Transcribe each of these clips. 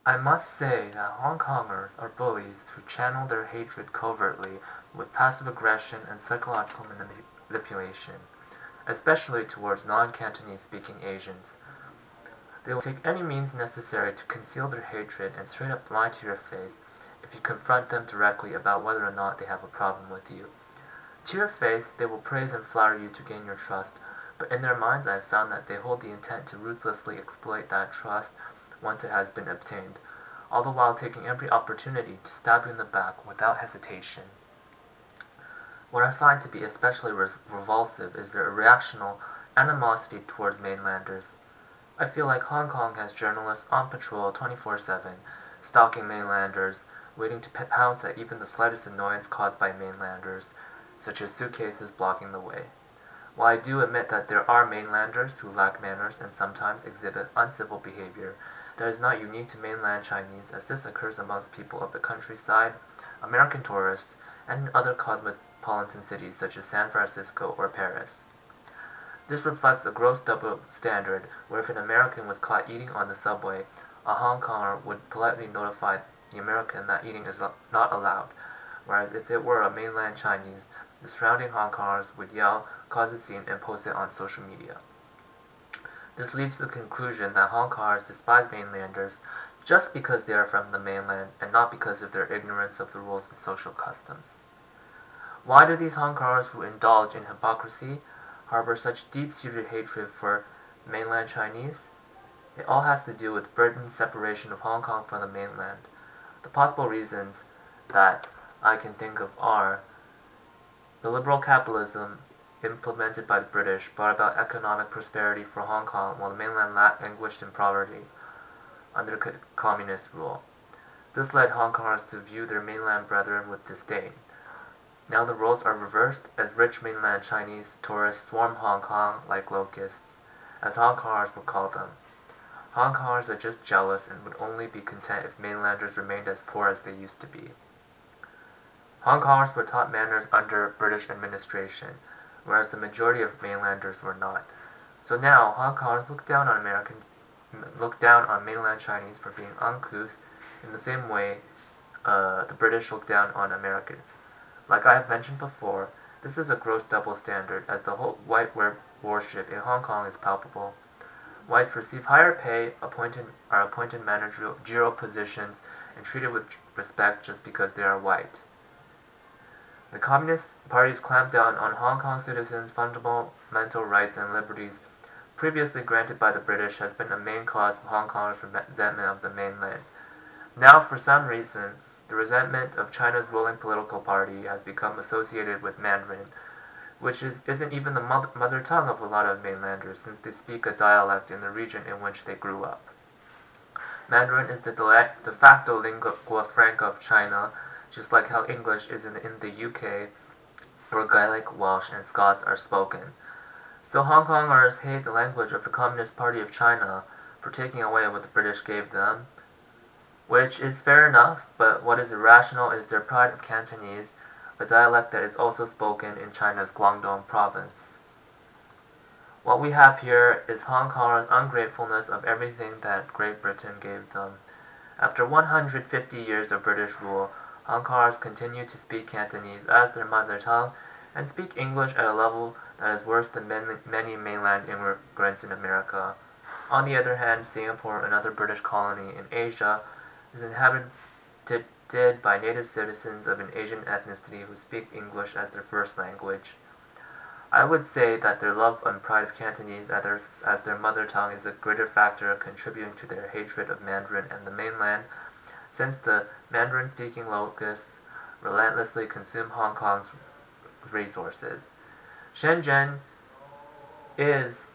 I must say that Hong Kongers are bullies who channel their hatred covertly with passive aggression and psychological manipulation, especially towards non-Cantonese speaking Asians. They will take any means necessary to conceal their hatred and straight up lie to your face if you confront them directly about whether or not they have a problem with you. To your face, they will praise and flatter you to gain your trust, but in their minds I have found that they hold the intent to ruthlessly exploit that trust once it has been obtained, all the while taking every opportunity to stab you in the back without hesitation. What I find to be especially revulsive is their irrational animosity towards mainlanders. I feel like Hong Kong has journalists on patrol 24/7, stalking mainlanders, waiting to pounce at even the slightest annoyance caused by mainlanders, such as suitcases blocking the way. While I do admit that there are mainlanders who lack manners and sometimes exhibit uncivil behavior, that is not unique to mainland Chinese, as this occurs amongst people of the countryside, American tourists, and in other cosmopolitan cities such as San Francisco or Paris. This reflects a gross double standard where if an American was caught eating on the subway, a Hong Konger would politely notify the American that eating is not allowed, whereas if it were a mainland Chinese, the surrounding Hong Kongers would yell, cause a scene, and post it on social media. This leads to the conclusion that Hong Kongers despise mainlanders just because they are from the mainland and not because of their ignorance of the rules and social customs. Why do these Hong Kongers who indulge in hypocrisy harbor such deep-seated hatred for mainland Chinese? It all has to do with Britain's separation of Hong Kong from the mainland. The possible reasons that I can think of are the liberal capitalism implemented by the British brought about economic prosperity for Hong Kong while the mainland languished in poverty under communist rule. This led Hong Kongers to view their mainland brethren with disdain. Now the roles are reversed as rich mainland Chinese tourists swarm Hong Kong like locusts, as Hong Kongers would call them. Hong Kongers are just jealous and would only be content if mainlanders remained as poor as they used to be. Hong Kongers were taught manners under British administration, whereas the majority of mainlanders were not. So now Hong Kongers look down on mainland Chinese for being uncouth in the same way the British look down on Americans. Like I have mentioned before, this is a gross double standard as the whole white worship in Hong Kong is palpable. Whites receive higher pay, are appointed managerial positions, and treated with respect just because they are white. The Communist parties clamped down on Hong Kong citizens' fundamental rights and liberties previously granted by the British has been a main cause of Hong Kong's resentment of the mainland. Now, for some reason, the resentment of China's ruling political party has become associated with Mandarin, which isn't even the mother tongue of a lot of mainlanders since they speak a dialect in the region in which they grew up. Mandarin is the de facto lingua franca of China, just like how English is in the UK, where Gaelic, Welsh, and Scots are spoken. So Hong Kongers hate the language of the Communist Party of China for taking away what the British gave them, which is fair enough, but what is irrational is their pride of Cantonese, a dialect that is also spoken in China's Guangdong province. What we have here is Hong Kongers' ungratefulness of everything that Great Britain gave them. After 150 years of British rule, Hong Kongers continue to speak Cantonese as their mother tongue and speak English at a level that is worse than many mainland immigrants in America. On the other hand, Singapore, another British colony in Asia, is inhabited by native citizens of an Asian ethnicity who speak English as their first language. I would say that their love and pride of Cantonese as their mother tongue is a greater factor contributing to their hatred of Mandarin and the mainland, since the Mandarin-speaking locusts relentlessly consume Hong Kong's resources. Shenzhen is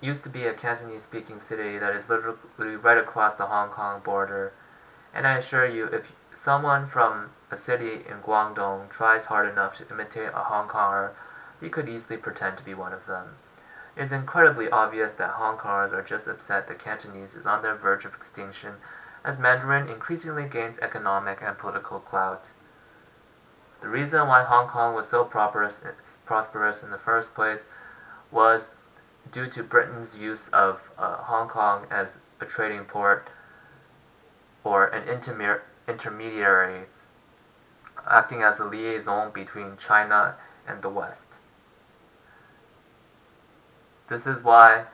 used to be a Cantonese-speaking city that is literally right across the Hong Kong border, and I assure you, if someone from a city in Guangdong tries hard enough to imitate a Hong Konger, he could easily pretend to be one of them. It is incredibly obvious that Hong Kongers are just upset that Cantonese is on the verge of extinction as Mandarin increasingly gains economic and political clout. The reason why Hong Kong was so prosperous in the first place was due to Britain's use of Hong Kong as a trading port or an intermediary acting as a liaison between China and the West. This is why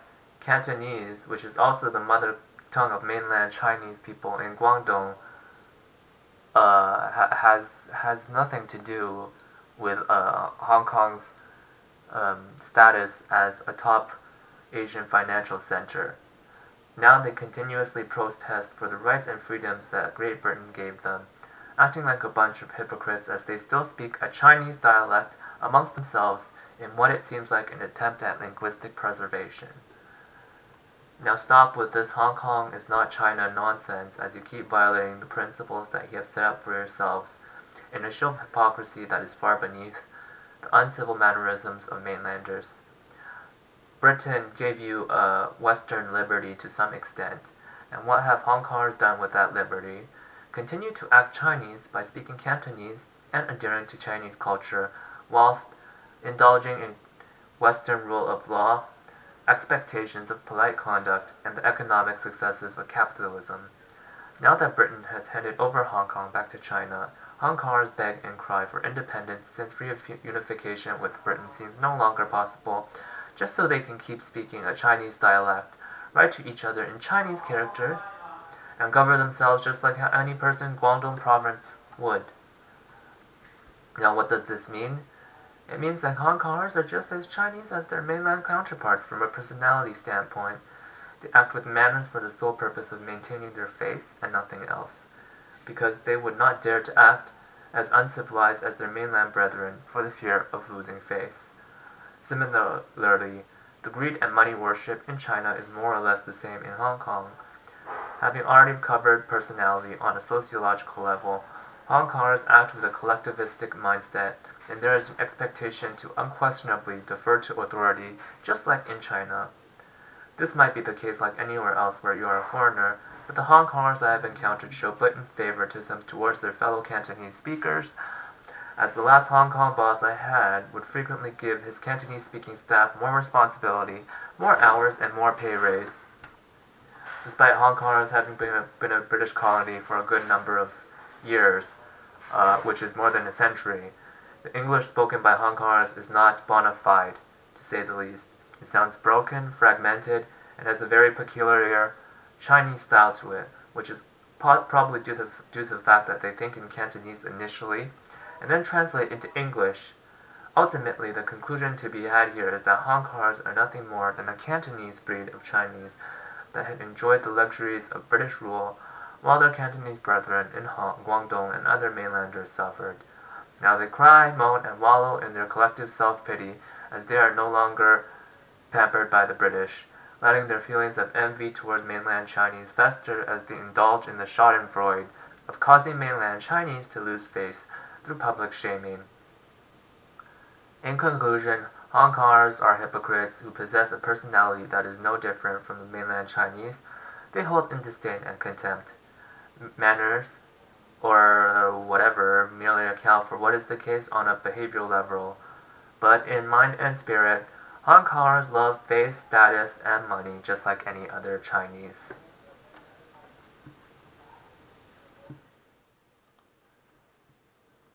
Cantonese, which is also the mother tongue of mainland Chinese people in Guangdong, has nothing to do with Hong Kong's status as a top Asian financial center. Now they continuously protest for the rights and freedoms that Great Britain gave them, acting like a bunch of hypocrites as they still speak a Chinese dialect amongst themselves in what it seems like an attempt at linguistic preservation. Now stop with this Hong Kong is not China nonsense as you keep violating the principles that you have set up for yourselves in a show of hypocrisy that is far beneath the uncivil mannerisms of mainlanders. Britain gave you a Western liberty to some extent, and what have Hong Kongers done with that liberty? Continue to act Chinese by speaking Cantonese and adhering to Chinese culture, whilst indulging in Western rule of law, expectations of polite conduct, and the economic successes of capitalism. Now that Britain has handed over Hong Kong back to China, Hong Kongers beg and cry for independence since reunification with Britain seems no longer possible, just so they can keep speaking a Chinese dialect, write to each other in Chinese characters, and govern themselves just like any person in Guangdong province would. Now what does this mean? It means that Hong Kongers are just as Chinese as their mainland counterparts from a personality standpoint. They act with manners for the sole purpose of maintaining their face and nothing else, because they would not dare to act as uncivilized as their mainland brethren for the fear of losing face. Similarly, the greed and money worship in China is more or less the same in Hong Kong. Having already covered personality on a sociological level, Hong Kongers act with a collectivistic mindset, and there is an expectation to unquestionably defer to authority, just like in China. This might be the case like anywhere else where you are a foreigner, but the Hong Kongers I have encountered show blatant favoritism towards their fellow Cantonese speakers, as the last Hong Kong boss I had would frequently give his Cantonese-speaking staff more responsibility, more hours, and more pay raise. Despite Hong Kongers having been a British colony for a good number of years, which is more than a century, the English spoken by Hong Kongers is not bona fide, to say the least. It sounds broken, fragmented, and has a very peculiar Chinese style to it, which is probably due to the fact that they think in Cantonese initially, and then translate into English. Ultimately, the conclusion to be had here is that Hong Kongers are nothing more than a Cantonese breed of Chinese that had enjoyed the luxuries of British rule, while their Cantonese brethren in Guangdong and other mainlanders suffered. Now they cry, moan, and wallow in their collective self-pity as they are no longer pampered by the British, letting their feelings of envy towards mainland Chinese fester as they indulge in the schadenfreude of causing mainland Chinese to lose face through public shaming. In conclusion, Hong Kongers are hypocrites who possess a personality that is no different from the mainland Chinese. They hold in disdain and contempt. Manners, or whatever, merely account for what is the case on a behavioral level. But in mind and spirit, Hong Kongers love face, status, and money just like any other Chinese.